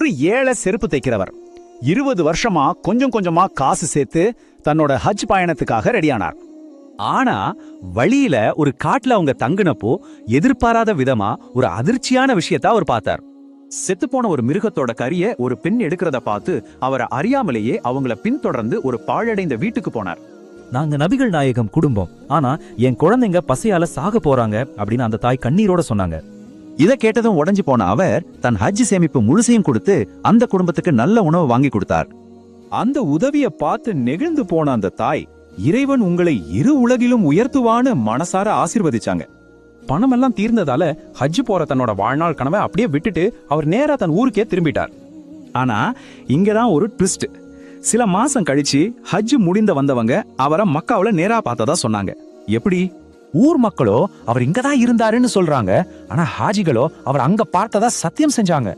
ஒரு ஏழை செருப்பு தைக்கிறவர் 20 வருஷமா கொஞ்சம் கொஞ்சமா காசு சேர்த்து தன்னோட ஹஜ் பயணத்துக்காக ரெடியானார். ஆனா வழியில ஒரு காட்டுல அவங்க தங்குனப்போ எதிர்பாராத விதமா ஒரு அதிர்ச்சியான விஷயத்த அவர் பார்த்தார். செத்துப்போன ஒரு மிருகத்தோட கரிய ஒரு பெண் எடுக்கிறத பார்த்து அவரை அறியாமலேயே அவங்கள பின்தொடர்ந்து ஒரு பாழடைந்த வீட்டுக்கு போனார். நாங்க நபிகள் நாயகம் குடும்பம், ஆனா என் குழந்தைங்க பசியால சாக போறாங்க அப்படின்னு அந்த தாய் கண்ணீரோட சொன்னாங்க. இத கேட்டதும் உடைஞ்சு போன அவர் தன் ஹஜ் சேமிப்பு முழுசையும் கொடுத்து அந்த குடும்பத்துக்கு நல்ல உணவு வாங்கி கொடுத்தார். அந்த உதவியை பார்த்து நெகிழ்ந்து போன அந்த தாய், இறைவன் உங்களை இரு உலகிலும் உயர்த்துவான்னு மனசார ஆசீர்வதிச்சாங்க. பணமெல்லாம் தீர்ந்ததால ஹஜ் போற தன்னோட வாழ்நாள் கனவை அப்படியே விட்டுட்டு அவர் நேரா தன் ஊருக்கே திரும்பிட்டார். ஆனா இங்கதான் ஒரு ட்விஸ்ட். சில மாசம் கழிச்சு ஹஜ் முடிந்த வந்தவங்க அவரை மக்காவுல நேரா பார்த்ததா சொன்னாங்க. எப்படி? ஊர் மக்களோ அவர் இங்கதான் இருந்தாருன்னு சொல்றாங்க, ஆனா ஹாஜிகளோ அவர் அங்க பார்த்ததா சத்தியம் செஞ்சாங்க.